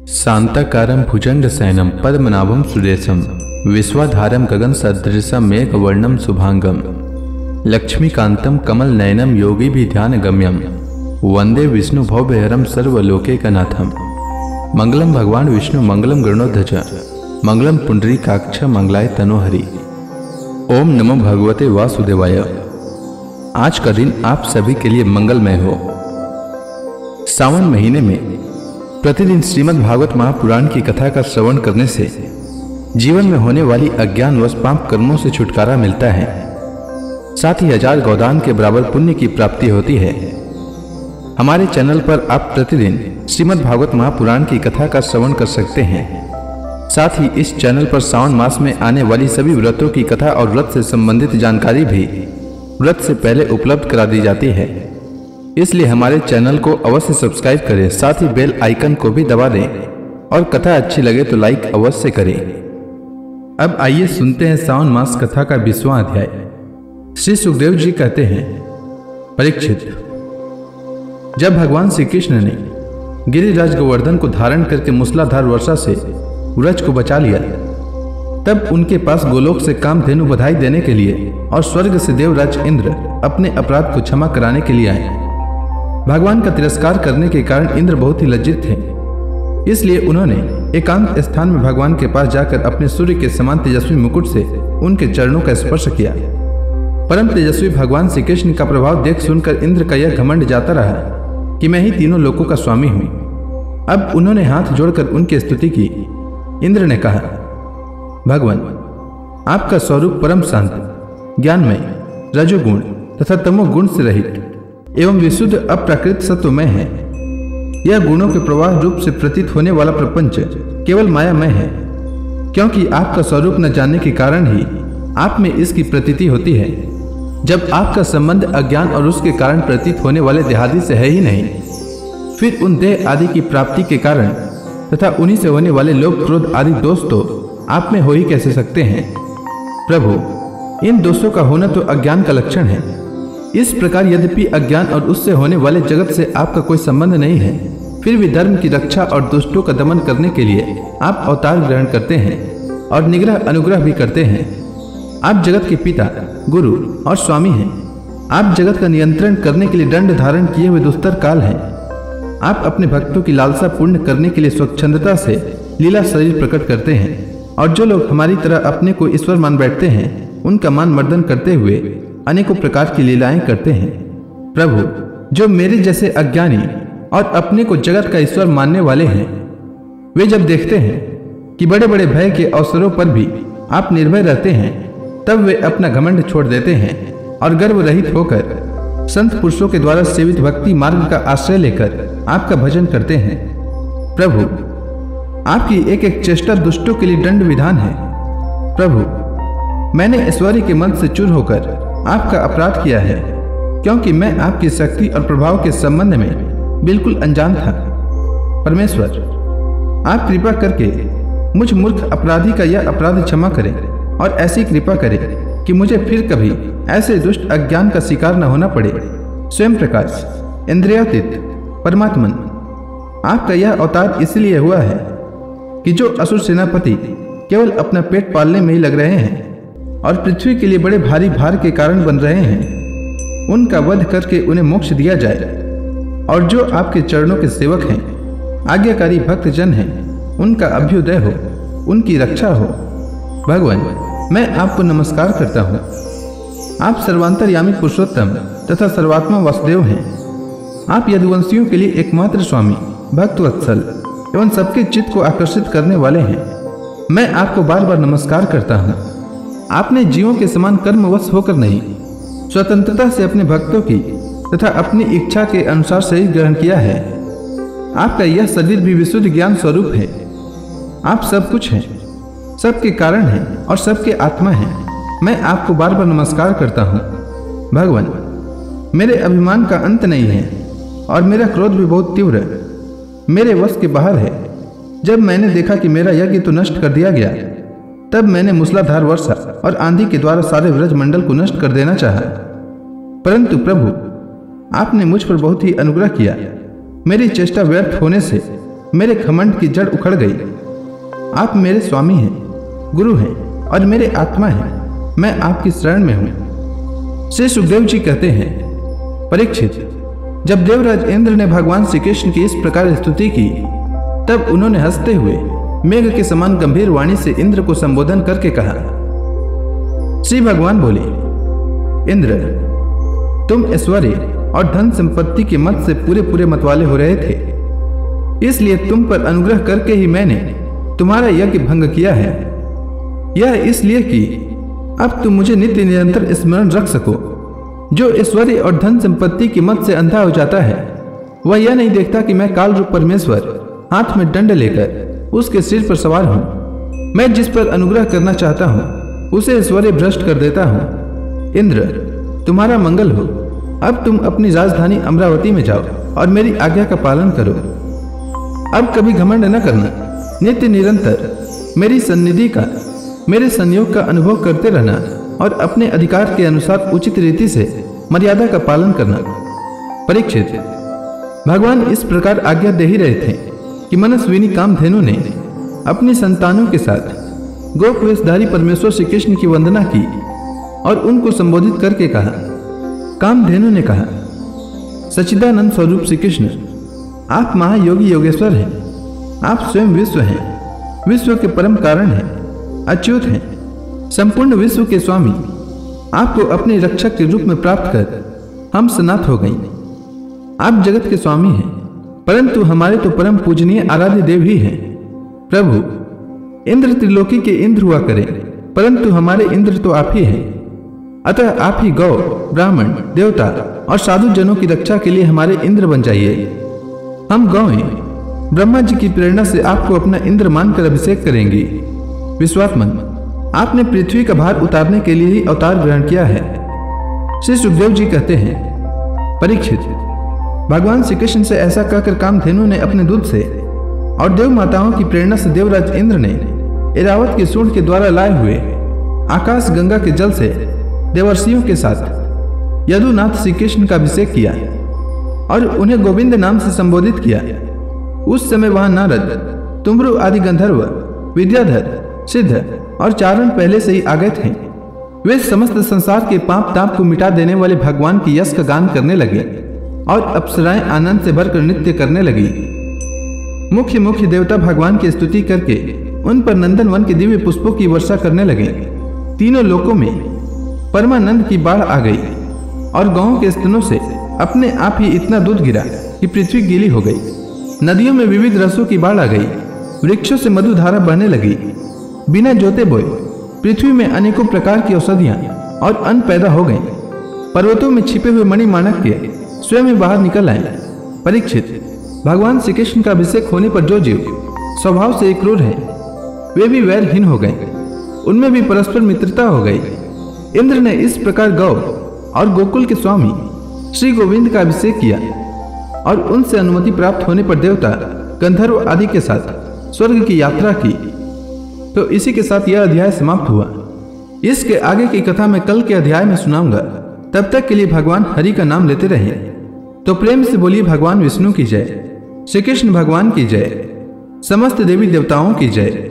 शांताकारं भुजंगशयनं पद्मनाभं सुरेशं विश्वाधारं गगनसदृशं मेघवर्णं शुभांगं लक्ष्मीकान्तं कमलनयनं योगिभिध्यानगम्यं वंदे विष्णु भवभयहरं सर्वलोकैकनाथं। मंगलम भगवान विष्णु मंगलम गरुड़ध्वज मंगलम पुंडरीकाक्ष मंगलाय तनोहरि। ओम नमो भगवते वासुदेवाय। आज का दिन आप सभी के लिए मंगलमय हो। सावन महीने में प्रतिदिन श्रीमद् भागवत महापुराण की कथा का श्रवण करने से जीवन में होने वाली अज्ञान व पाप कर्मों से छुटकारा मिलता है। साथ ही 1000 गोदान के बराबर पुण्य की प्राप्ति होती है। हमारे चैनल पर आप प्रतिदिन श्रीमद् भागवत महापुराण की कथा का श्रवण कर सकते हैं। साथ ही इस चैनल पर सावन मास में आने वाली सभी व्रतों की कथा और व्रत से संबंधित जानकारी भी व्रत से पहले उपलब्ध करा दी जाती है। इसलिए हमारे चैनल को अवश्य सब्सक्राइब करें, साथ ही बेल आइकन को भी दबा दें और कथा अच्छी लगे तो लाइक अवश्य करें। अब आइए सुनते हैं सावन मास कथा का 20वां अध्याय। श्री सुखदेव जी कहते हैं, परीक्षित, जब भगवान श्री कृष्ण ने गिरिराज गोवर्धन को धारण करके मूसलाधार वर्षा से व्रज को बचा लिया, तब उनके पास गोलोक से कामधेनु बधाई देने के लिए और स्वर्ग से देवराज इंद्र अपने अपराध को क्षमा कराने के लिए आए। भगवान का तिरस्कार करने के कारण इंद्र बहुत ही लज्जित थे। इसलिए उन्होंने एकांत स्थान में भगवान के पास जाकर अपने सूर्य के समान तेजस्वी मुकुट से उनके चरणों का स्पर्श किया। परम तेजस्वी भगवान श्री कृष्ण का प्रभाव देख सुनकर इंद्र का यह घमंड जाता रहा कि मैं ही तीनों लोकों का स्वामी हूं। अब उन्होंने हाथ जोड़कर उनकी स्तुति की। इंद्र ने कहा, भगवान, आपका स्वरूप परम शांत, ज्ञानमय, रजोगुण तथा तमोगुण से रहित एवं विशुद्ध अप्राकृत सत्वमय है। यह गुणों के प्रवाह रूप से प्रतीत होने वाला प्रपंच केवल मायामय है, क्योंकि आपका स्वरूप न जानने के कारण ही आप में इसकी प्रतीति होती है। जब आपका संबंध अज्ञान और उसके कारण प्रतीत होने वाले देहादि से है ही नहीं, फिर उन देह आदि की प्राप्ति के कारण तथा उन्हीं से होने वाले लोभ क्रोध आदि दोष तो आप में हो ही कैसे सकते हैं। प्रभु, इन दोषों का होना तो अज्ञान का लक्षण है। इस प्रकार यद्यपि अज्ञान और उससे होने वाले जगत से आपका कोई संबंध नहीं है, फिर भी धर्म की रक्षा और दुष्टों का दमन करने के लिए आप अवतार ग्रहण करते हैं और निग्रह अनुग्रह भी करते हैं। आप जगत के पिता, गुरु और स्वामी हैं। आप जगत का नियंत्रण करने के लिए दंड धारण किए हुए दुस्तर काल हैं। आप अपने भक्तों की लालसा पूर्ण करने के लिए स्वच्छंदता से लीला शरीर प्रकट करते हैं, और जो लोग हमारी तरह अपने को ईश्वर मान बैठते हैं, उनका मान मर्दन करते हुए अनेकों प्रकार की लीलाएं करते हैं। प्रभु, जो मेरे जैसे अज्ञानी और अपने को जगत का ईश्वर मानने वाले हैं, वे जब देखते हैं कि बड़े बड़े भय के अवसरों पर भी आप निर्भय रहते हैं, तब वे अपना घमंड छोड़ देते हैं और गर्व रहित होकर संत पुरुषों के द्वारा सेवित भक्ति मार्ग का आश्रय लेकर आपका भजन करते हैं। प्रभु, आपकी एक एक चेष्टा दुष्टों के लिए दंड विधान है। प्रभु, मैंने ऐश्वर्य के मन से चूर होकर आपका अपराध किया है, क्योंकि मैं आपकी शक्ति और प्रभाव के संबंध में बिल्कुल अनजान था। परमेश्वर, आप कृपा करके मुझ मूर्ख अपराधी का यह अपराध क्षमा करें और ऐसी कृपा करें कि मुझे फिर कभी ऐसे दुष्ट अज्ञान का शिकार न होना पड़े। स्वयं प्रकाश, इंद्रियातीत परमात्मन, आपका यह अवतार इसलिए हुआ है कि जो असुर सेनापति केवल अपना पेट पालने में ही लग रहे हैं और पृथ्वी के लिए बड़े भारी भार के कारण बन रहे हैं, उनका वध करके उन्हें मोक्ष दिया जाए। और जो आपके चरणों के सेवक हैं, आज्ञाकारी भक्तजन हैं, उनका अभ्युदय हो, उनकी रक्षा हो। भगवान, मैं आपको नमस्कार करता हूँ। आप सर्वांतर्यामी पुरुषोत्तम तथा सर्वात्मा वासुदेव हैं। आप यदुवंशियों के लिए एकमात्र स्वामी, भक्तवत्सल एवं सबके चित्त को आकर्षित करने वाले हैं। मैं आपको बार बार नमस्कार करता हूँ। आपने जीवों के समान कर्मवश होकर नहीं, स्वतंत्रता से अपने भक्तों की तथा अपनी इच्छा के अनुसार शरीर ग्रहण किया है। आपका यह शरीर भी विशुद्ध ज्ञान स्वरूप है। आप सब कुछ हैं, सबके कारण हैं और सबके आत्मा हैं। मैं आपको बार बार नमस्कार करता हूँ। भगवान, मेरे अभिमान का अंत नहीं है और मेरा क्रोध भी बहुत तीव्र मेरे वश के बाहर है। जब मैंने देखा कि मेरा यज्ञ तो नष्ट कर दिया गया, तब मैंने मूसलाधार वर्षा और आंधी के द्वारा सारे व्रज मंडल को नष्ट कर देना चाहा। परंतु प्रभु, आपने मुझ पर बहुत ही अनुग्रह किया। मेरी चेष्टा व्यर्थ होने से मेरे घमंड की जड़ उखड़ गई। आप मेरे स्वामी हैं, गुरु हैं और मेरे आत्मा हैं। मैं आपकी शरण में हूं। श्री सुखदेव जी कहते हैं, परीक्षित, जब देवराज इंद्र ने भगवान श्री कृष्ण की इस प्रकार स्तुति की, तब उन्होंने हंसते हुए मेघ के समान गंभीर वाणी से इंद्र को संबोधन करके कहा। श्री भगवान बोले, इंद्र, तुम ऐश्वर्य और धन संपत्ति के मत से पूरे पूरे मतवाले हो रहे थे, इसलिए तुम पर अनुग्रह करके ही मैंने तुम्हारा यज्ञ भंग किया है। यह इसलिए कि अब तुम मुझे नित्य निरंतर स्मरण रख सको। जो ऐश्वर्य और धन संपत्ति की मत से अंधा हो जाता है, वह यह नहीं देखता कि मैं काल रूप परमेश्वर हाथ में दंड लेकर उसके सिर पर सवार हूं। मैं जिस पर अनुग्रह करना चाहता हूं उसे ऐश्वर्य भ्रष्ट कर देता हूं। इंद्र, तुम्हारा मंगल हो। अब तुम अपनी राजधानी अमरावती में जाओ और मेरी आज्ञा का पालन करो। अब कभी घमंड न करना, नित्य निरंतर मेरी सन्निधि का, मेरे संयोग का अनुभव करते रहना और अपने अधिकार के अनुसार उचित रीति से मर्यादा का पालन करना। परीक्षित, भगवान इस प्रकार आज्ञा दे ही रहे थे कि मनस्विनी कामधेनु ने अपनी संतानों के साथ गोप वेशधारी परमेश्वर श्री कृष्ण की वंदना की और उनको संबोधित करके कहा। कामधेनु ने कहा, सच्चिदानंद स्वरूप श्री कृष्ण, आप महायोगी योगेश्वर हैं। आप स्वयं विश्व हैं, विश्व के परम कारण हैं, अच्युत हैं, संपूर्ण विश्व के स्वामी। आपको अपने रक्षक के रूप में प्राप्त कर हम सनाथ हो गई। आप जगत के स्वामी हैं, परंतु हमारे तो परम पूजनीय आराध्य देव ही हैं। प्रभु, इंद्र त्रिलोकी के इंद्र हुआ करें, परंतु हमारे इंद्र तो आप ही हैं। अतः आप ही गौ, ब्राह्मण, देवता और साधु जनों की रक्षा के लिए हमारे इंद्र बन जाइए। हम गौएं ब्रह्मा जी की प्रेरणा से आपको अपना इंद्र मानकर अभिषेक करेंगी। विश्वात्मन, आपने पृथ्वी का भार उतारने के लिए ही अवतार ग्रहण किया है। श्री सुखदेव जी कहते हैं, परीक्षित, भगवान श्री कृष्ण से ऐसा कहकर कामधेनु ने अपने दूध से और देव माताओं की प्रेरणा से देवराज इंद्र ने ऐरावत की सूंड के द्वारा लाए हुए आकाश गंगा के जल से देवर्षियों के साथ यदुनाथ श्री कृष्ण का अभिषेक किया और उन्हें गोविंद नाम से संबोधित किया। उस समय वहां नारद, तुम्बरु आदि गंधर्व, विद्याधर, सिद्ध और चारण पहले से ही आ गए थे। वे समस्त संसार के पाप ताप को मिटा देने वाले भगवान की यश का गान करने लगे और अप्सराएं आनंद से भरकर नृत्य करने लगी। मुख्य मुख्य देवता भगवान की स्तुति करके उन पर नंदन वन के दिव्य पुष्पों की वर्षा करने लगे। तीनों लोकों में परमानंद की बाढ़ आ गई और गौओं के स्तनों से अपने आप ही इतना दूध गिरा कि पृथ्वी गीली हो गई। नदियों में विविध रसों की बाढ़ आ गई। वृक्षों से मधुधारा बहने लगी। बिना जोते बोए पृथ्वी में अनेकों प्रकार की औषधियां और अन्न पैदा हो गए। पर्वतों में छिपे हुए मणिमाणक के स्वयं ही बाहर निकल आए। परीक्षित, भगवान श्री कृष्ण का अभिषेक होने पर जो जीव स्वभाव से क्रूर है, वे भी वैरहीन हो गए। उनमें भी परस्पर मित्रता हो गई। इंद्र ने इस प्रकार गौ और गोकुल के स्वामी श्री गोविंद का अभिषेक किया और उनसे अनुमति प्राप्त होने पर देवता, गंधर्व आदि के साथ स्वर्ग की यात्रा की। तो इसी के साथ यह अध्याय समाप्त हुआ। इसके आगे की कथा मैं कल के अध्याय में सुनाऊंगा। तब तक के लिए भगवान हरि का नाम लेते रहें। तो प्रेम से बोलिए भगवान विष्णु की जय, श्री कृष्ण भगवान की जय, समस्त देवी देवताओं की जय।